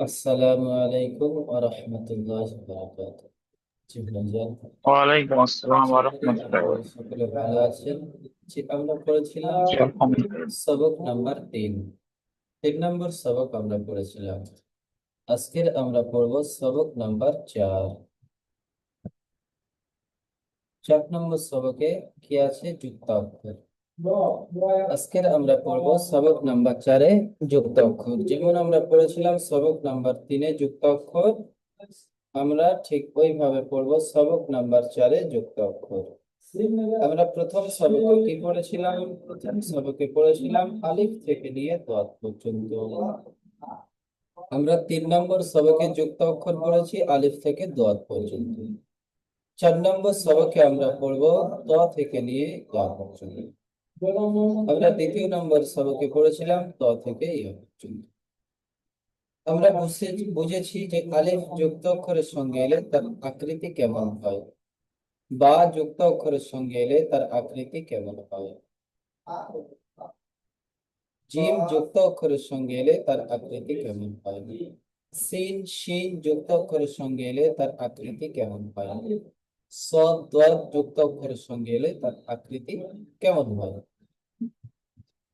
আসসালামু আলাইকুম ওয়া রাহমাতুল্লাহি ওয়া বারাকাতুহু। জি ভাইজান, ওয়ালাইকুম আসসালাম আশা ওয়া করি রাহমাতুল্লাহি ওয়া আপনারা বারাকাতুহু। সকলে ভালো আছেন। জি, আমরা পড়েছিলাম জি, আলহামদুলিল্লাহ। সবক নাম্বার 3। 3 নম্বর সবক আমরা পড়েছিলাম। আজকের আমরা পড়ব সবক নাম্বার 4। 4 নম্বর সবকে কি আছে? যুক্ত অক্ষর। আজকের আমরা পড়ব সবক নাম্বার 4-এ যুক্ত অক্ষর। যেমন আমরা পড়েছিলাম সবক নাম্বার 3-এ যুক্ত অক্ষর, আমরা ঠিক ওইভাবে পড়ব সবক নাম্বার 4-এ যুক্ত অক্ষর। আমরা প্রথম সবকে কি পড়েছিলাম? প্রথম সবকে পড়েছিলাম আলিফ থেকে নিয়ে দাত পর্যন্ত। আমরা 3 নম্বর সবকে যুক্ত অক্ষর পড়েছি আলিফ থেকে দাত পর্যন্ত। 4 নম্বর সবকে আমরা পড়ব ত থেকে নিয়ে ইয়া পর্যন্ত। আমরা দ্বিতীয় নম্বর সবকে পড়েছিলাম ত থেকে ইয়া পর্যন্ত। আমরা বুঝেছি যে আলিফ যুক্ত অক্ষরের সঙ্গে এলে তার আকৃতি কেমন হয়, বা যুক্ত অক্ষরের সঙ্গে এলে তার আকৃতি কেমন হয়। জিম যুক্ত অক্ষরের সঙ্গে এলে তার আকৃতি কেমন হয়। সিন শিন যুক্ত অক্ষরের সঙ্গে এলে তার আকৃতি কেমন হয়। সদ দদ যুক্ত অক্ষরের সঙ্গে এলে তার আকৃতি কেমন হয়।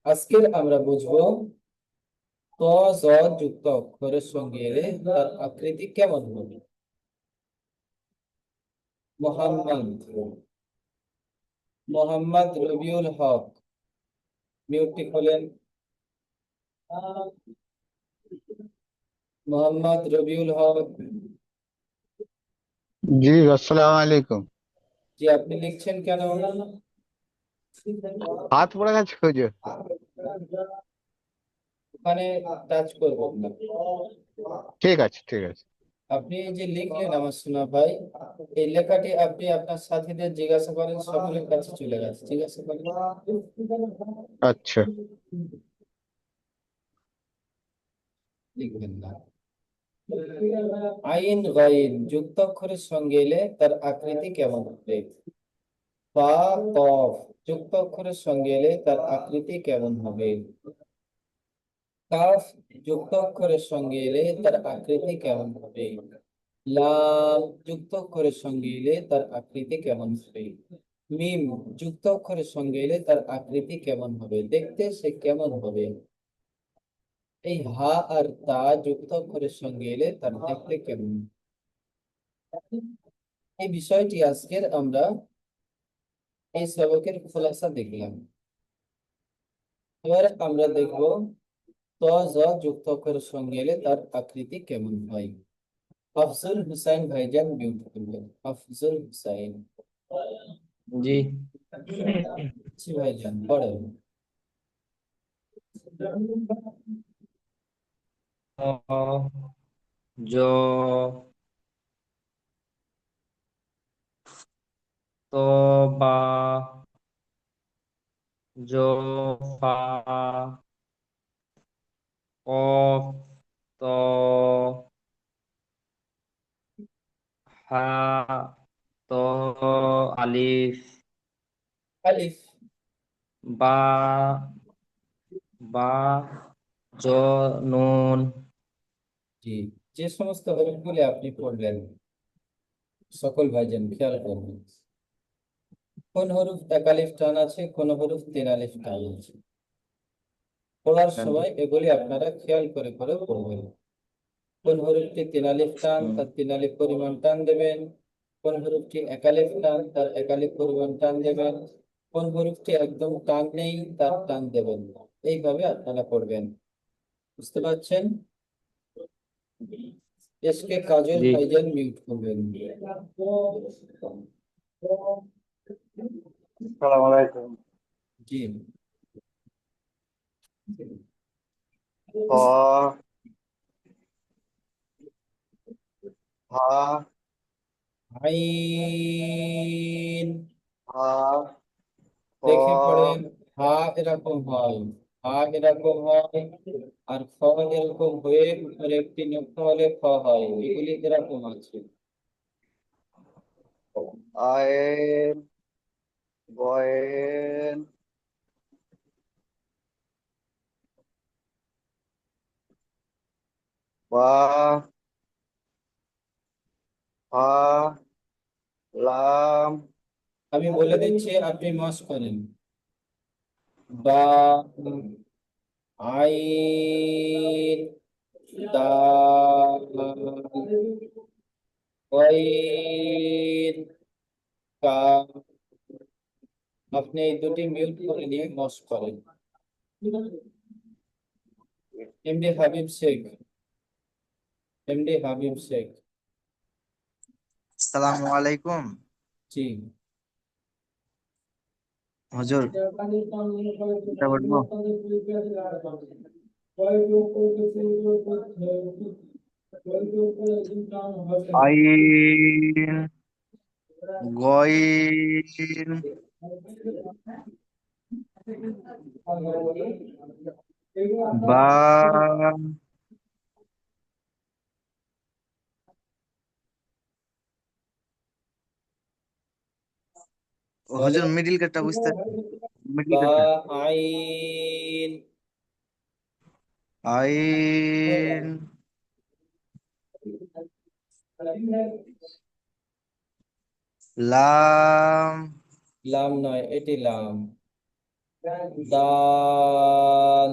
আজকের আমরা বুঝবো ত জ যুক্ত অক্ষরের সঙ্গে এলে তার আকৃতি কেমন হবে। মোহাম্মদ, মোহাম্মদ রবিউল হক, মিউটটি খোলেন। মোহাম্মদ রবিউল হক। জি, আসসালামু আলাইকুম। জি, আপনি লিখছেন কেন? হাত পড়ে গেছে হুজুর। ওখানে টাচ করবেন না। ঠিক আছে, ঠিক আছে। আপনি এই যে লিখলেন আমার সোনা ভাই, এই লেখাটি আপনি আপনার সাথীদের জিজ্ঞাসা করেন, সকলের কাছে চলে গেছে, জিজ্ঞাসা করেন। আচ্ছা। লিখবেন না। আইন গাইন যুক্ত অক্ষরের সঙ্গে এলে তার আকৃতি কেমন হবে। বা কফ যুক্ত অক্ষরের সঙ্গে এলে তার আকৃতি কেমন হবে। কাফ যুক্ত অক্ষরের সঙ্গে এলে তার আকৃতি কেমন হবে। লাম যুক্ত অক্ষরের সঙ্গে এলে তার আকৃতি কেমন হবে। মিম যুক্ত অক্ষরের সঙ্গে এলে তার আকৃতি কেমন হবে, দেখতে সে কেমন হবে। এই হা আর তা যুক্ত অক্ষরের সঙ্গে এলে তার দেখতে কেমন। এই বিষয়টি আজকের আমরা এই সবকের খোলাসা দেখলাম। এবার আমরা দেখব ত জ যুক্ত অক্ষরের সঙ্গে এলে তার আকৃতি কেমন হয়। আফজল হুসাইন ভাইজান মিউট করবেন। আফজল হুসাইন। জি। জি ভাইজান পড়েন। অ, জ, ত, বা, জ, ফা, কফ, ত, হা, ত, আলিফ, আলিফ। বা, বা, জ, নুন। জি, যে সমস্ত হরফগুলি আপনি পড়লেন সকল ভাইজান খেয়াল করবেন, কোন হরফ এক আলিফ টান আছে, কোন হরফ 3 আলিফ টান আছে। পড়ার সময় এগুলি আপনারা খেয়াল করে করে পড়বেন। কোন হরফটি 3 আলিফ টান, হুম। তার 3 আলিফ পরিমাণ টান দেবেন। কোন হরফটি 1 আলিফ টান, তার 1 আলিফ পরিমাণ টান দেবেন। কোন হরফটি একদম টান নেই, তার টান দেবেন না। এইভাবে আপনারা পড়বেন। বুঝতে পারছেন? এসকে কাজল জি। ভাইজান মিউট করবেন। আসসালামু আলাইকুম। জি। ক, হা, আইন। হা, ক, দেখে পড়েন। হা এরকম হয়, হা এরকম হয়, আর খ এরকম হয়ে উপরে একটি নক্তা হলে খ হয়, এগুলি এরকম আছে। আয়েন, গয়েন, বা, হা, লাম, আমি বলে দিচ্ছি, আপনি মস করেন। বা, আইন, দাল, গইন, কাফ। আপনি এই দুটি মিউট করে নিয়ে মস করেন। এমডি হাবিব শেখ। এমডি হাবিব শেখ। আসসালামু আলাইকুম জি। হুজুর। এটা বলবো? আইন, গইন, বা, হুজুর বলেন। মিডিল কাটটা বুঝতে মিডিল বা, কাটটা আইন, আইন, লাম, লাম নয়, এটি লাম। দাল, দাল।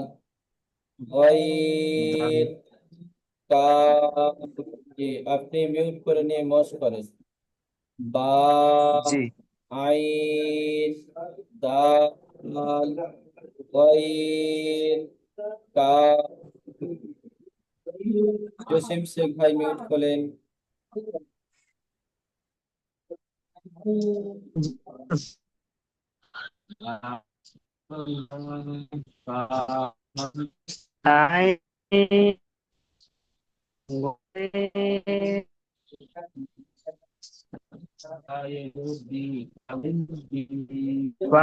গইন, কাফ। জি, আপনি মিউট করে নিয়ে মস করেন। বা, জি আইন, দাল, গইন, কাফ। জসিম শেখ ভাই মিউট করেন। আইন, গইন, বা,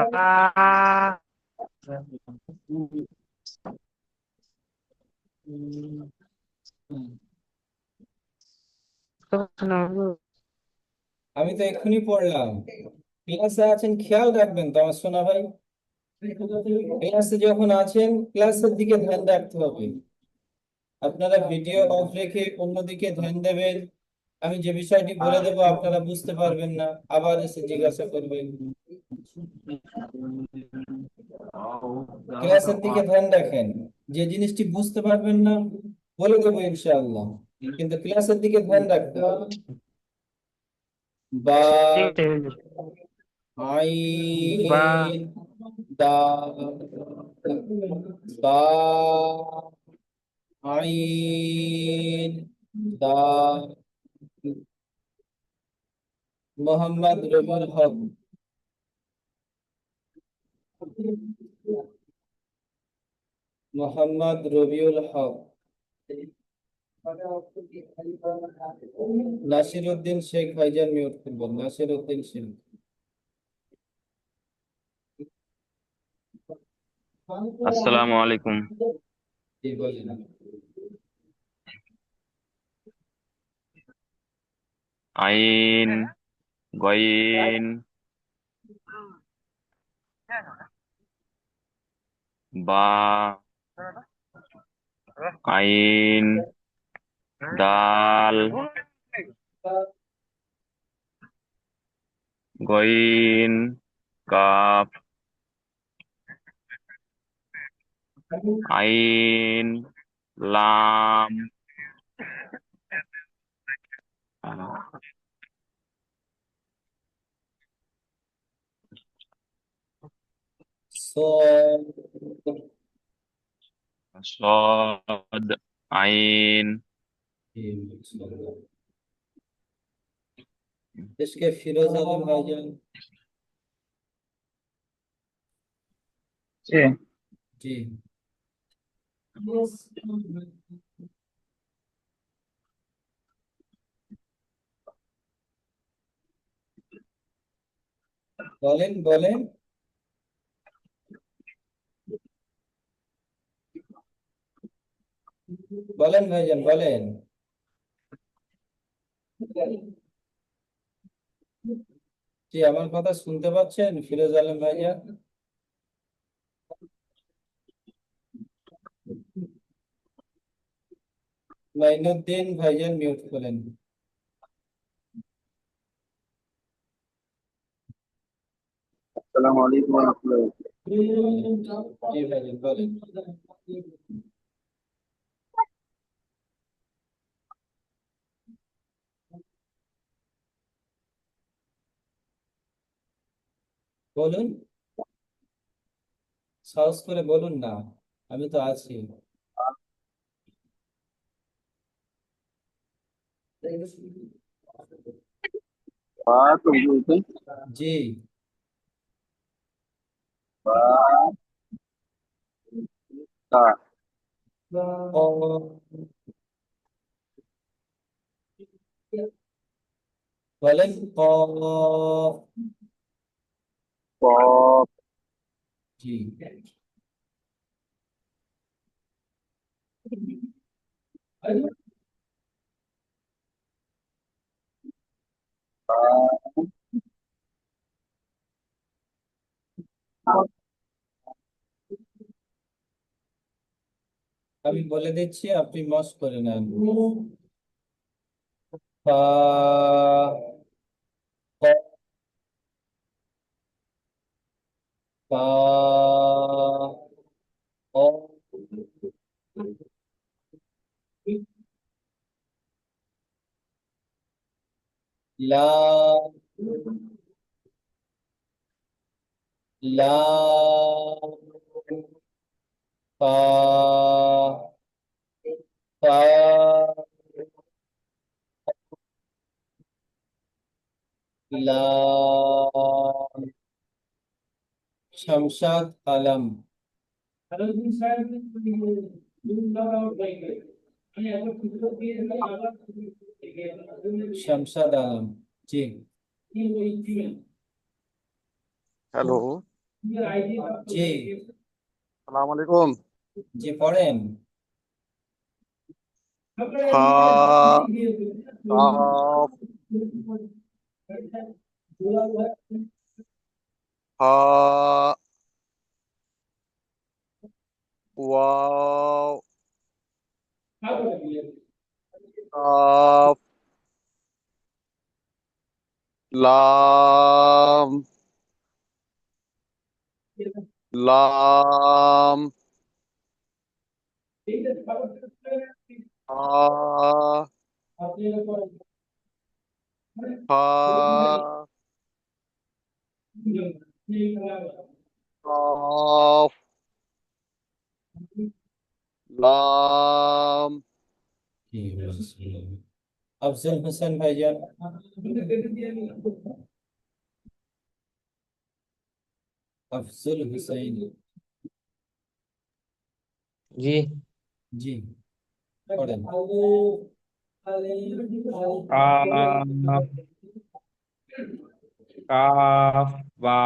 আমি তো এক্ষুনি পড়লাম। ক্লাসে আছেন, খেয়াল রাখবেন তো আমার সোনা ভাই। ক্লাসে যখন আছেন, ক্লাসের দিকে ধ্যান রাখতে হবে। আপনারা ভিডিও অফ রেখে অন্যদিকে ধ্যান দেবেন। আমি যে বিষয়টি বলে দেবো আপনারা বুঝতে পারবেন না, আবার এসে জিজ্ঞাসা করবেন। ক্লাসের দিকে ধ্যান রাখেন। যে জিনিসটি বুঝতে পারবেন না বলে দেবো ইনশাআল্লাহ, কিন্তু ক্লাসের দিকে ধ্যান রাখতে হবে। বা, ঠিক আছে হুজুর। বা, আইন, দাল, বা, আইন, দাল। মোহাম্মদ রবিউল হক। মোহাম্মদ রবিউল হক। নাসির উদ্দিন শেখ ভাইজান মিউট করবেন। নাসির উদ্দিন শেখ। আসসালামু আলাইকুম। জি, বলেন। আইন, গইন, বা, আইন, দাল, গইন, কাফ, আইন, লাম, সদ। সদ, আইন, জি, মাশাআল্লাহ। দেশকে ফিরোজ আলম ভাইজান। জি জি। বলেন বলেন। বলেন ভাইজান, বলেন। জি, আমার কথা শুনতে পাচ্ছেন ফিরোজ আলম ভাইজান? মাইনুদ্দিন ভাইজান মিউট করেন। আসসালামু আলাইকুম ওয়া রাহমাতুল্লাহি। জি ভাইজান বলেন। বলুন, সাহস করে বলুন না, আমি তো আছি। তুমি বলছেন জি। তা ক- বলেন কফ। কফ জি। আমি বলে দিচ্ছি, আপনি মস করে নেন। ফা, ক, ফা, অ, লাম, লাম, ফা, ফা, লাম, শামশাদ আলম। শামশাদ আলম। জি। হ্যালো, জি। আসসালামু আলাইকুম। জি পড়েন। হা কাফ হা ওয়াও কাফ লাম লাম হা হা কাফ লাম আফজল হোসেন ভাইজান। আফজল হুসাইন। জি। জি পড়েন। কাফ কাফ বা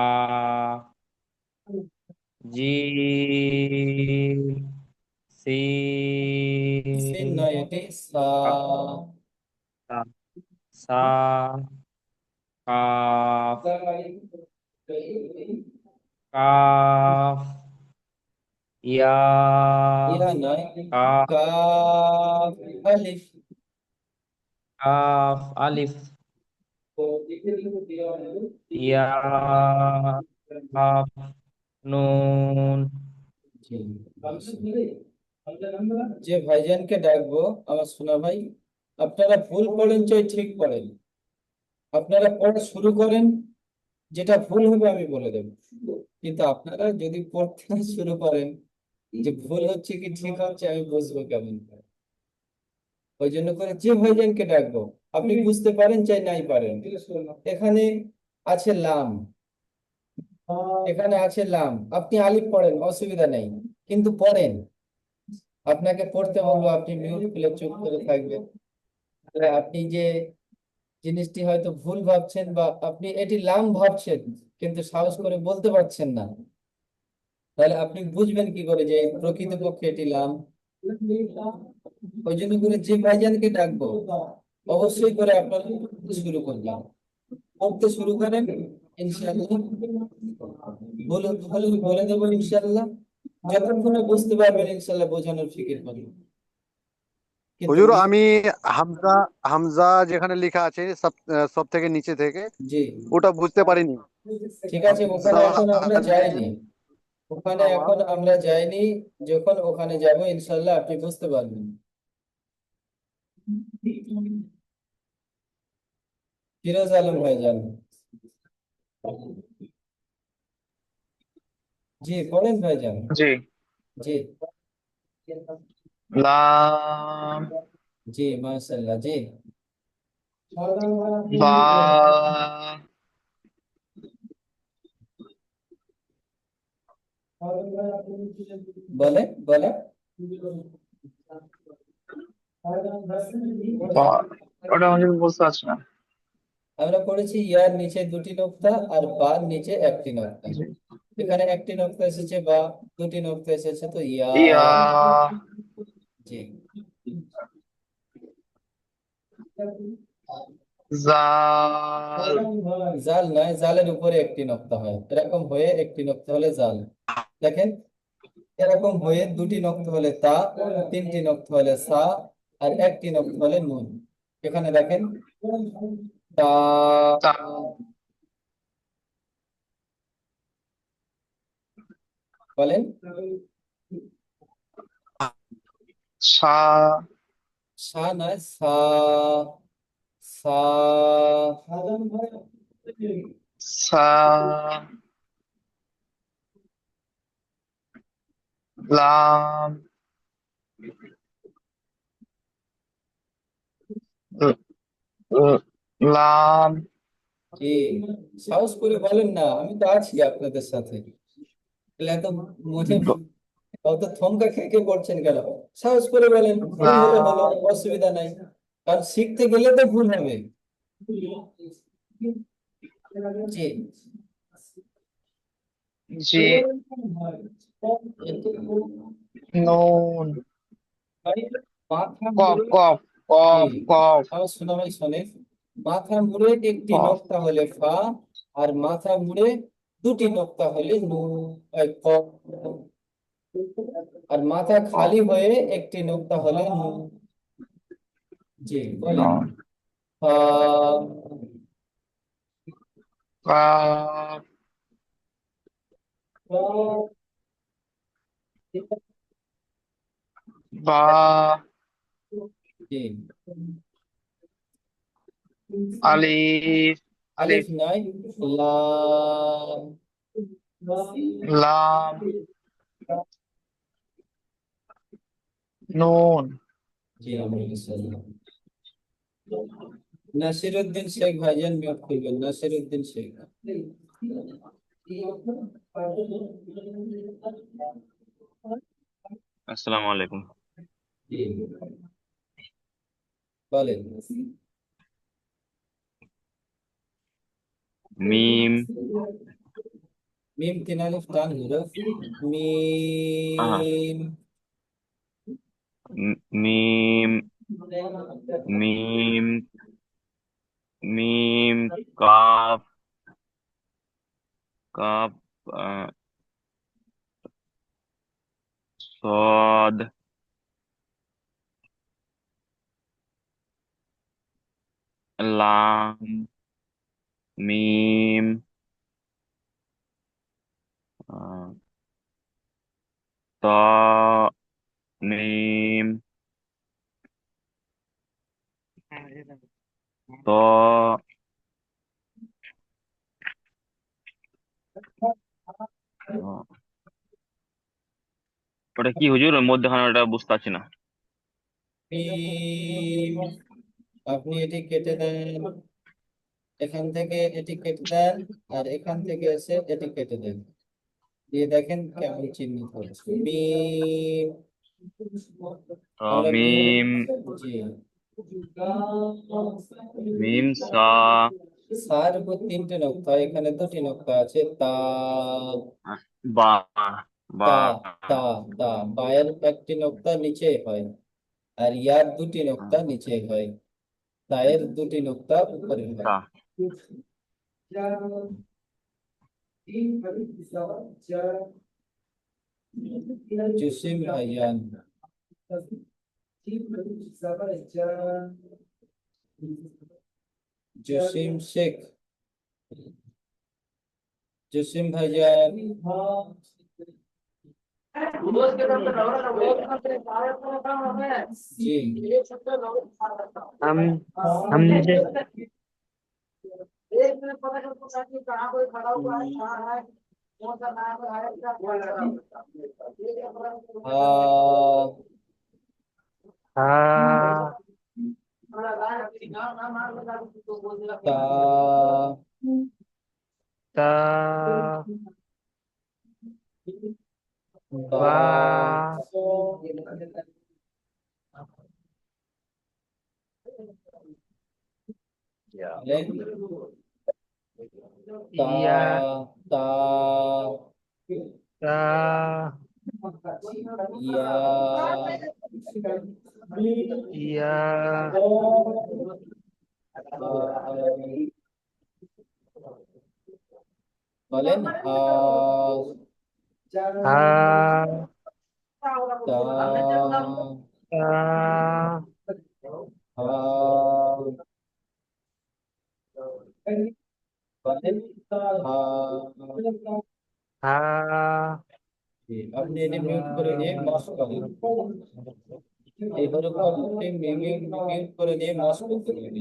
জিম সিন সিন নয়, এটি সা। সা সা কাফ কাফ ইয়া ইয়া নয়, কাফ কাফ আলিফ। কাফ আলিফ ইয়া কাফ নুন। জি। যে ভাইজানকে ডাকবো, আমার সোনা ভাই, আপনারা ভুল পড়েন চাই ঠিক পড়েন। আপনারা পড়া শুরু করেন, যেটা ভুল হবে আমি বলে দেব, কিন্তু আপনারা যদি পড়তে না শুরু করেন, যে ভুল হচ্ছে কি ঠিক হচ্ছে আমি বুঝবো কেমন করে? ওই জন্য করে যে ভাইজানকে ডাকবো, আপনি বুঝতে পারেন চাই নাই পারেন। এখানে আছে লাম, এখানে আছে লাম, আপনি আলিফ পড়েন, অসুবিধা নেই, কিন্তু পড়েন। আপনাকে পড়তে বলবো, আপনি মিউট খুলে চুপ করে থাকবেন। তাহলে আপনি যে জিনিসটি হয়তো ভুল ভাবছেন, বা আপনি এটি লাম ভাবছেন কিন্তু সাহস করে বলতে পারছেন না, তাহলে আপনি বুঝবেন কি করে যে প্রকৃতপক্ষে এটি লাম? ওই জন্য করে যে ভাইজানকে ডাকবো, অবশ্যই করে আপনার শুরু করলাম, পড়তে শুরু করেন। ইনশাআল্লাহ বলে দেবো ইনশাআল্লাহ, যতক্ষণে বুঝতে পারবেন ইনশাআল্লাহ বোঝানোর ফিকির করবেন। কিন্তু হুজুর মিম, আমি হামজা হামজা যেখানে লেখা আছে সব সব থেকে নিচে থেকে জি ওটা বুঝতে পারিনি। ঠিক আছে, ওখানে হামজা এখন আমরা যাইনি, ওখানে এখন আমরা যাইনি, যখন ওখানে যাব ইনশাল্লাহ আপনি বুঝতে পারবেন। ফিরোজ আলম ভাইজান, জি পড়েন ভাইজান। জি। জি লাম, জি মাশাআল্লাহ, জি বা, বলে বলে বা, ওটা আমি বুঝতে পারছি না। আমরা পড়েছি ইয়ার নিচে দুটি নোক্তা আর বার নিচে একটি নোক্তা। জি। এখানে একটি নোক্তা এসেছে বা, দুটি নোক্তা এসেছে তো ইয়া। ইয়া, জি জাল, জাল নয়, জালের উপরে একটি নোক্তা হয়, এরকম হয়ে একটি নোক্তা হলে জাল। দেখেন, এরকম হয়ে দুটি নোক্তা হলে তা, তিনটি নোক্তা হলে সা, আর একটি নোক্তা হলে নুন। এখানে দেখেন, তা, তা, বলেন সা, সা নয়, সা, সা, সা, লাম, ল- ল- লাম, কি সাহস করে বলেন না, আমি তো আছি আপনাদের সাথে। তাহলে এত মনে ব- অত থমকা খেয়ে খেয়ে পড়ছেন কেন? সাহস করে বলেন, ভুল হলে হলো, লাম, অসুবিধা নাই, কারণ শিখতে গেলে তো ভুল হবে। জি জি, নুন, মাথা কফ, মুড়ে, কফ, জি কফ, কফ, আমার শোনা ভাই শোনেন, মাথা মুড়ে একটি কফ, নোক্তা হলে ফা, আর মাথা মুড়ে দুটি নোক্তা হলে নু, কফ, আর মাথা খালি হয়ে একটি নোক্তা হলে নু। জি বলেন, নুন, ফা, কফ, বা, জি আলিফ, আলিফ আলিফ, নয়, লাম, লাম, নুন, জি আলহামদুলিল্লাহ। নাসিরউদ্দিন শেখ ভাইজান মিউট করবেন, নাসিরউদ্দিন শেখ। আসসালামু আলাইকুম। জি বলেন, মিম, মিম তিন আলিফ টান হরফ, আহা, মিম, মিম, মিম, মিম, কাফ, কাফ, আহ, সদ, লাম, মিম, আহ, তা, মিম, ত, আহ, ওটা কি হুজুর, ওর মধ্যখানে ওটা বুঝতে পারছি না। মিম। আপনি এটি কেটে দেন, এখান থেকে এটি কেটে দেন, আর এখান থেকে এসে এটি কেটে দেন, দিয়ে দেখেন কেমন চিহ্নিত হচ্ছে মিম। আমরা মিম, মিম, জি মিম, সা, সার উপর তিনটে নোক্তা, এখানে দুটি নোক্তা আছে, তা, বা, বা, তা, তা, তা, বায়ের একটি নোক্তা নিচে হয়, আর ইয়ার দুটি নোক্তা নিচে হয়, তায়ের দুটি নোক্তা উপরে হয়। তা, জসিম ভাইজান, জসিম শেখ, জসিম ভাইজান, জি हम हमजे আহ हा তা ता বা बा বলেন। তা या তা ता ইয়া या বলেন हा তা ता বলেন हा আপনি এটি মিউট করে দিয়ে মস করেন, এই হরফটি মিউট করে দিয়ে মস করতে পারেন।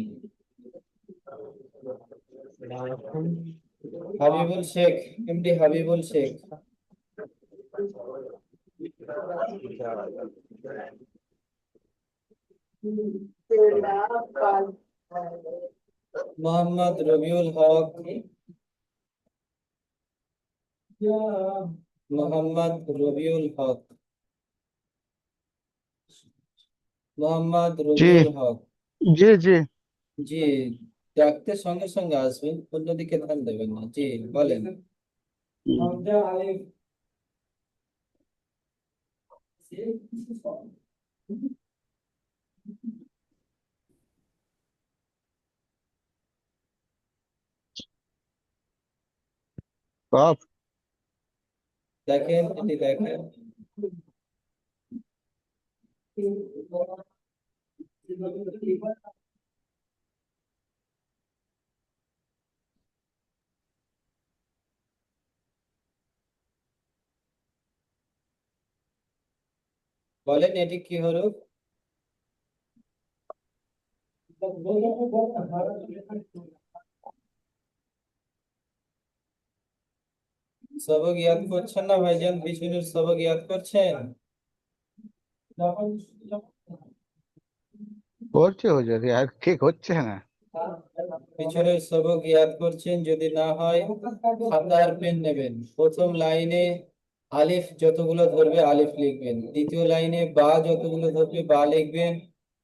হাবিবুল শেখ, এমডি হাবিবুল শেখ, মোহাম্মদ রবিউল হক, মোহাম্মদ রবিউল হক, মোহাম্মদ রবিউল হক, জি জি জি ডাকতে সঙ্গে সঙ্গে আসবেন, অন্যদিকে ধ্যান দেবেন না। জি বলেন। হামজা আলিফ, কফ দেখেন এটি দেখেন। বলেন এটি কি হরফ? সবক ইয়াদ করছেন না ভাইজান? পিছনের সবক ইয়াদ করছেন? করছে হুজুর, আর ঠিক হচ্ছে না। পিছনের সবক ইয়াদ করছেন? যদি না হয় খাতা আর পেন নেবেন। প্রথম লাইনে আলিফ যতগুলো ধরবে আলিফ লিখবেন, দ্বিতীয় লাইনে বা যতগুলো ধরবে বা লিখবেন,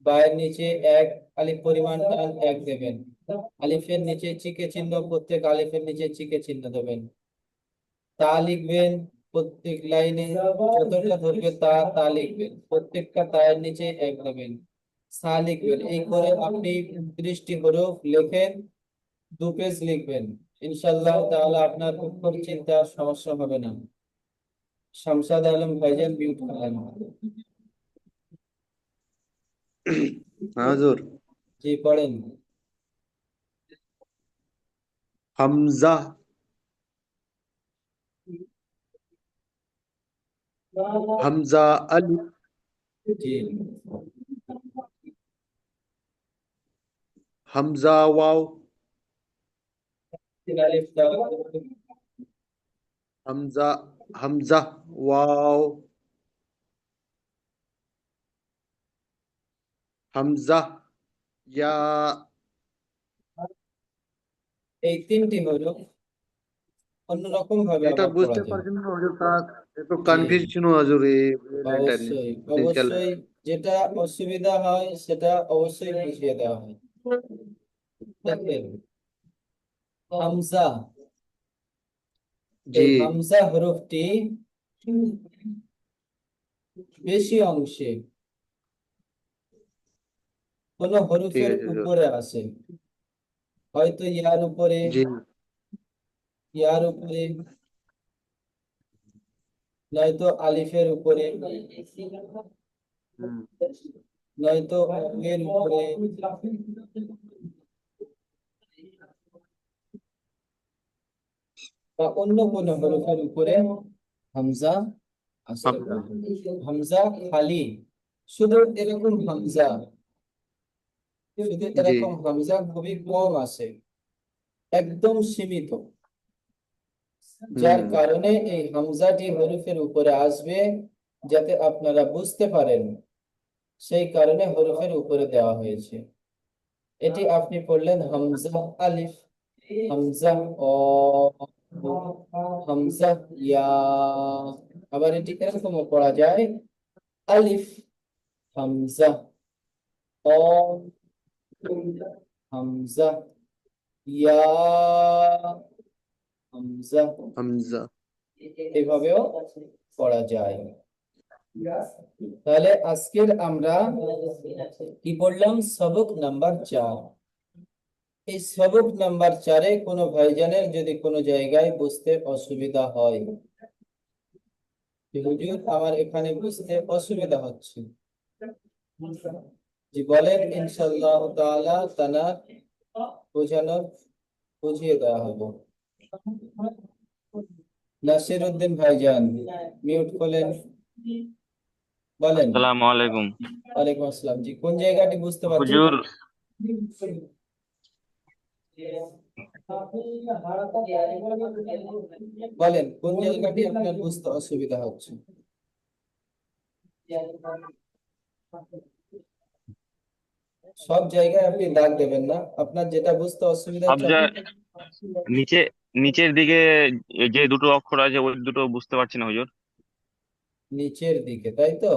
বা এর নিচে এক আলিফ পরিমাণ টান এক দেবেন, আলিফের নিচে চিকে চিহ্ন, প্রত্যেক আলিফের নিচে চিকে চিহ্ন দেবেন, তা লিখবেন, প্রত্যেক লাইনে যতটা ধরবে তা তা লিখবেন, প্রত্যেকটা তায়ের নিচে এক দেবেন, সা লিখবেন। এই করে আপনি 30টি হরফ লেখেন, 2 পেজ লিখবেন, ইনশাআল্লাহ তাআলা আপনার অক্ষর চিন্তার সমস্যা হবে না। শামসাদ আলম ভাইজান মিউট করেন। হুজুর, জি পড়েন। হামজা, হামজা আলিফ, জি হামজা ওয়াও, তিন আলিফ দাও, হামজা, হামজা ওয়াও, হামজা ইয়া। এই 3টি হরফ অন্যরকম ভাবে এটা আবার পড়া বুঝতে যায়। পারছেন না হুজুর, তার একটু জি কনফিউশন হুজুর এই লাইনটা নিয়ে। অবশ্যই সিনচাল অবশ্যই, যেটা অসুবিধা হয় সেটা অবশ্যই বুঝিয়ে দেওয়া হয়। দেখেন হামজা, জি এই হামজা হরফটি বেশি অংশে কোন ঠিক হরফের আছে হুজুর। উপরে আসে, হয়তো ইয়ার উপরে, জি ইয়ার উপরে, নয়তো আলিফের উপরে, হুম, নয়তো এর উপরে বা অন্য কোনো হরফের উপরে হামজা আসতে হামজা। পারে। হামজা খালি, শুধু এরকম হামজা, শুধু জি এরকম হামজা খুবই কম আসে, একদম সীমিত। যার হুম কারণে এই হামজাটি হরফের উপরে আসবে, যাতে আপনারা বুঝতে পারেন, সেই কারণে হরফের উপরে দেওয়া হয়েছে। এটি আপনি পড়লেন হামজা আলিফ, হামজা অ, হামজা ইয়া। আবার এটি এরকমও পড়া যায় আলিফ হামজা অ, হামজা ইয়া, হামজা, হামজা এভাবেও পড়া যায়। তাহলে আজকের আমরা কি পড়লাম? সবক নাম্বার 4। এই সবক নাম্বার 4-এ কোনো ভাইজানের যদি কোনো জায়গায় বুঝতে অসুবিধা হয়, যে হুজুর আমার এখানে বুঝতে অসুবিধা হচ্ছে, জি বলেন, ইনশাআল্লাহ তাআলা তানা বোঝানোর বুঝিয়ে দেওয়া হবে। নাসির উদ্দিন ভাইজান, মিউট করলেন, বলেন। আসসালামু আলাইকুম। ওয়ালাইকুম আসসালাম। জি, কোন জায়গাটি বুঝতে পারছেন? হুজুর, বলেন কোন জায়গাটি আপনার বুঝতে অসুবিধা হচ্ছে। সব জায়গায় আপনি দাগ দেবেন না, আপনার যেটা বুঝতে অসুবিধা সব হচ্ছে যা আপনি নিচে নিচের দিকে যে দুটো অক্ষর আছে ওই দুটো বুঝতে পারছি না হুজুর। নিচের দিকে, তাই তো?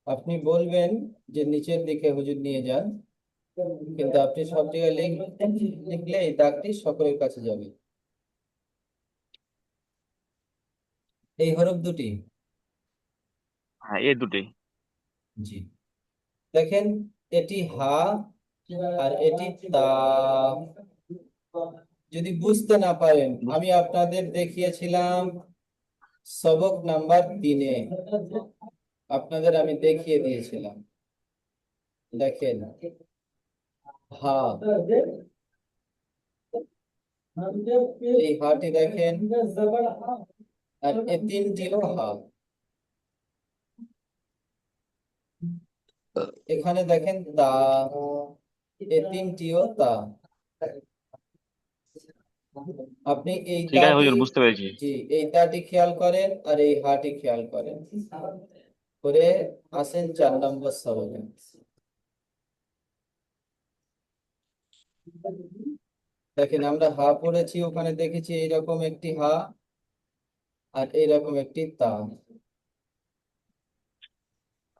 আপনি বলবেন যে নিচের দিকে হুজুর নিয়ে যান, কিন্তু আপনি সব জায়গায় লিখলে এই দাগটি সকলের কাছে যাবে। এই হরফ দুটি, হ্যাঁ, এই দুটোই। জি দেখেন, এটি হা আর এটি তা। যদি বুঝতে না পারেন, বুঝ- আমি আপনাদের দেখিয়েছিলাম সবক নাম্বার 3-এ, আপনাদের আমি দেখিয়ে দিয়েছিলাম। দেখেন, হা, এই হাটি দেখেন, আর এই তিনটিও হা। এখানে দেখেন তা, এই তিনটিও তা। আপনি এই ঠিক আছে তাটি, হুজুর, বুঝতে পেরেছি। জি এই তাটি খেয়াল করেন আর এই হাটি খেয়াল করেন, করে আসেন 4 নম্বর সবকে। দেখেন, আমরা হা পড়েছি, ওখানে দেখেছি এইরকম একটি হা আর এইরকম একটি তা।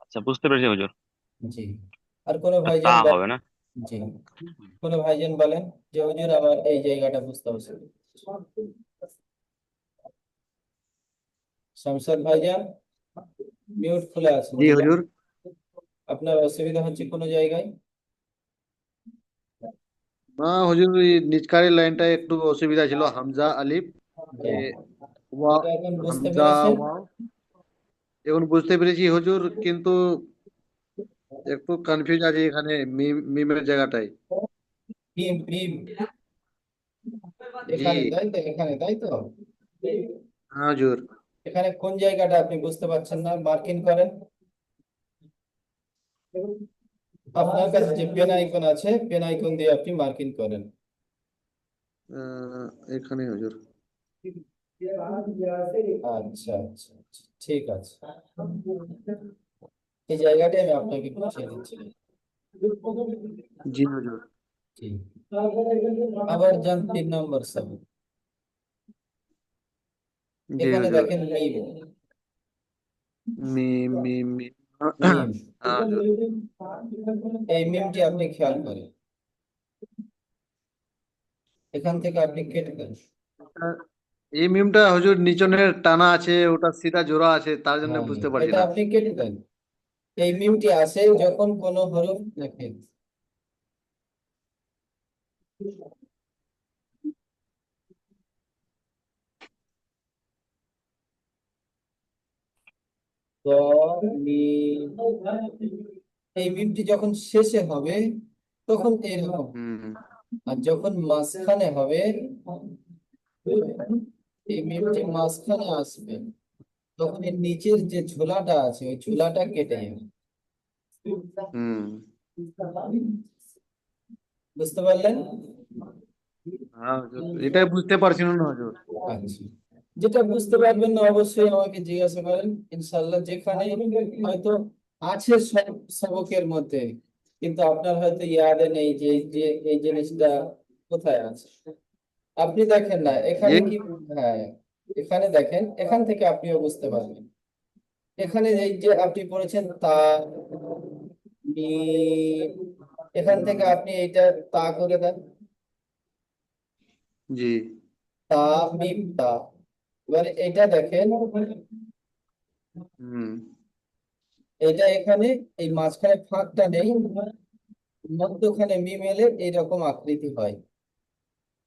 আচ্ছা, বুঝতে পেরেছি হুজুর। জি, আর কোন তা ভাইজান হবে না? জি কোন ভাইজান বলেন যে হুজুর আমার এই জায়গাটা বুঝতে অসুবিধা। শামসাদ ভাইজান, মিউট খুলে আছে জি বুঝলাম। হুজুর। আপনার অসুবিধা হচ্ছে কোনো জায়গায়? না হুজুর, ওই নিচকারের লাইনটা একটু অসুবিধা ছিল, হামজা আলিফ জি, এ, ওয়া, এটা এখন বুঝতে হামজা পেরেছেন? ওয়াও। এখন বুঝতে পেরেছি হুজুর, কিন্তু একটু কনফিউজ আছে এখানে মিমের জায়গাটায়। মিম মিম, জি এখানে তাই তো, এখানে তাই তো। হ্যাঁ হুজুর। এখানে কোন জায়গাটা আপনি বুঝতে পারছেন না, মার্কিং করেন। আপনার কাছে যে পেন আইকন আছে, পেন আইকন দিয়ে আপনি মার্কিং করেন। এখানে হুজুর। আচ্ছা আচ্ছা আচ্ছা, ঠিক আছে। এই জায়গাটা আমি আপনাকে বুঝিয়ে দিচ্ছি। জি হুজুর। জি, আবার যান 3 নম্বর সব। জি এখানে হুজুর। দেখেন মিম, মিম মিম, হ্যাঁ হুজুর। এই মিমটি আপনি খেয়াল করেন, এখান থেকে আপনি কেটে দেন। এই মিমটা হুজুর নিচনের টানা আছে, ওটা সিধা জোড়া আছে, তার জন্য হ্যাঁ, বুঝতে পারছি এটা না। আপনি কেটে দেন। এই মিমটি আসে যখন কোনো হরফ দেখেন, ত মিম। এই মিমটি যখন শেষে হবে তখন এরকম, হুম আর যখন মাঝখানে হবে, এই মিমটি মাঝখানে আসবে, তখন এর নিচের যে ঝোলাটা আছে ওই ঝোলাটা কেটে যাবে। হুম বুঝতে পারলেন? হ্যাঁ হুজুর, এটাই বুঝতে পারছিল না হুজুর। আচ্ছা, যেটা বুঝতে পারবেন না অবশ্যই আমাকে জিজ্ঞাসা করেন, ইনশাল্লাহ। যেখানে হয়তো আছে সব সবকের মধ্যে, কিন্তু আপনার হয়তো ইয়াদে নেই যে যে এই জিনিসটা কোথায় আছে। আপনি দেখেন না এখানে এই কি, হ্যাঁ, এখানে দেখেন, এখান থেকে আপনিও বুঝতে পারবেন। এখানে এই যে আপনি পড়েছেন তা মিম, এখান থেকে আপনি এইটা তা করে দেন, জি তা মিম তা। এবারে এটা দেখেন, হুম এটা এখানে এই মাঝখানে ফাঁকটা নেই, মধ্যখানে মিম এলে এইরকম আকৃতি হয়,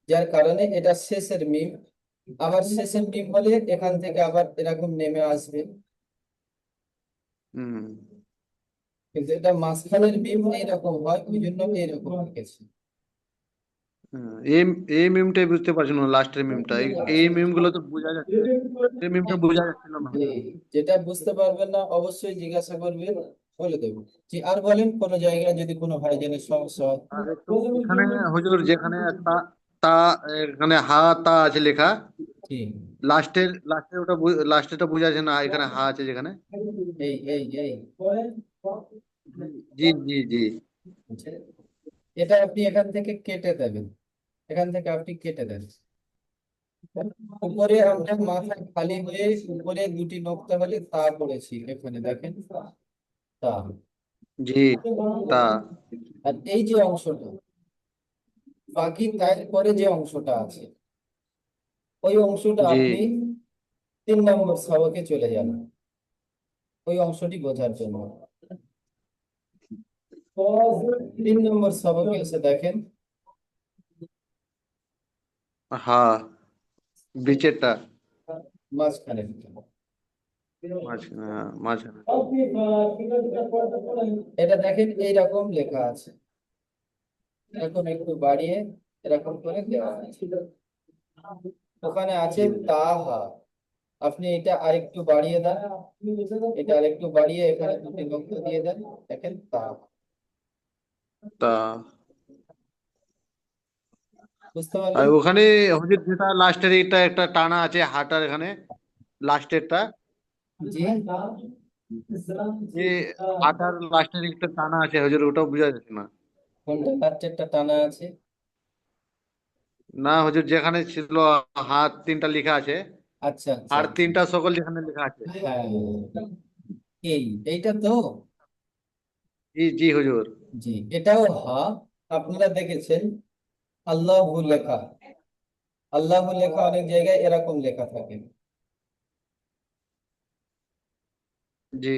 যার কারণে এটা শেষের মিম। আবার শেষের মিম হলে এখান থেকে আবার এরকম নেমে আসবে, হুম কিন্তু এটা মাঝখানের মিম এইরকম হয়, ওই জন্য এইরকম লিখেছি। হুম। এই এই মিমটাই বুঝতে পারছিল না, লাস্টের মিমটা। এই মিম গুলো তো বোঝা যাচ্ছে, এই মিমটা বোঝা যাচ্ছিল না জি, হুজুর। যেটা বুঝতে পারবেন না অবশ্যই জিজ্ঞাসা করবেন, বলে দেবো। জি, আর বলেন কোনো জায়গায় যদি কোনো ভাইজানের সমস্যা হয়। আর একটু এখানে হুজুর, যেখানে তা তা এখানে হা তা আছে লেখা, জি, লাস্টের ওটা লাস্টেরটা বোঝা যাচ্ছে না, এখানে হা আছে যেখানে। এই জি জি জি আচ্ছা, এটা আপনি এখান থেকে কেটে দেবেন, এখান থেকে আপনি কেটে দেন। উপরে আমরা মাথা খালি হয়ে উপরে দুটি নোক্তা হলে তা পড়েছি, এখানে দেখেন তা। জি তা আর এই যে অংশটা বাকি, তারপরে যে অংশটা আছে ওই অংশটা জি আপনি 3 নম্বর সবকে চলে যান ওই অংশটি বোঝার জন্য। 3 নম্বর সবকে এসে দেখেন, হা বিচেরটা মাঝখানে মাঝখানে, হ্যাঁ, মাঝখানে। এটা দেখেন এইরকম লেখা আছে, এরকম একটু বাড়িয়ে এরকম করে দেওয়া আছে, ওখানে আছে জি তাহা। আপনি এটা আরেকটু বাড়িয়ে দেন, এটা আরেকটু বাড়িয়ে এখানে দুটি নোক্তা দিয়ে দেন, দেখেন তাহা। তা। বুঝতে আর পারলেন? ওখানে হুজুর যেটা লাস্টের এটা একটা টানা আছে হাটার এখানে, লাস্টেরটা, জি, যে হাটার লাস্টের একটা টানা আছে হুজুর, ওটাও বোঝা যাচ্ছে না। কোনটা লাস্টেরটা টানা আছে? না হুজুর, যেখানে ছিল হাত তিনটা লেখা আছে, আচ্ছা আচ্ছা আর আচ্ছা, তিনটা সকল যেখানে লেখা আছে। হ্যাঁ, এইটা তো, জি জি হুজুর। জি, এটাও হা। আপনারা দেখেছেন আল্লাহু লেখা, আল্লাহু লেখা অনেক জায়গায় এরকম লেখা থাকে, জি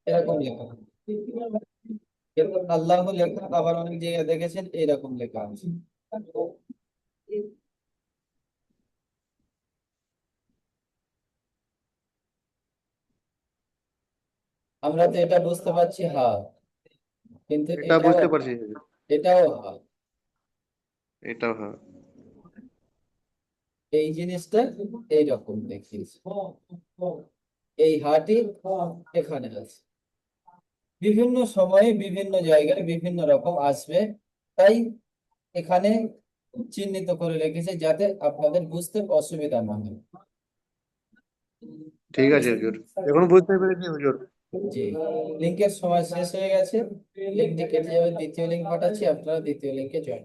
এরকম লেখা থাকে। কিন্তু আল্লাহু লেখা আবার অনেক জায়গায় দেখেছেন এরকম লেখা আছে। আমরা তো এটা বুঝতে পারছি হা, কিন্তু এটা এটাও, বুঝতে পারছি হুজুর। এটাও হা। এটাও হ্যাঁ। এই জিনিসটা এইরকম দেখিয়েছে, এই হাটি এখানে আছে, বিভিন্ন সময়ে বিভিন্ন জায়গায় বিভিন্ন রকম আসবে, তাই এখানে চিহ্নিত করে রেখেছে যাতে আপনাদের বুঝতে অসুবিধা না হয়। ঠিক আছে হুজুর, এখন বুঝতে পেরেছি হুজুর। জি, লিঙ্কের সময় শেষ হয়ে গেছে, লিঙ্কটি কেটে যাবে, দ্বিতীয় লিঙ্ক পাঠাচ্ছি, আপনারা দ্বিতীয় লিঙ্কে জয়েন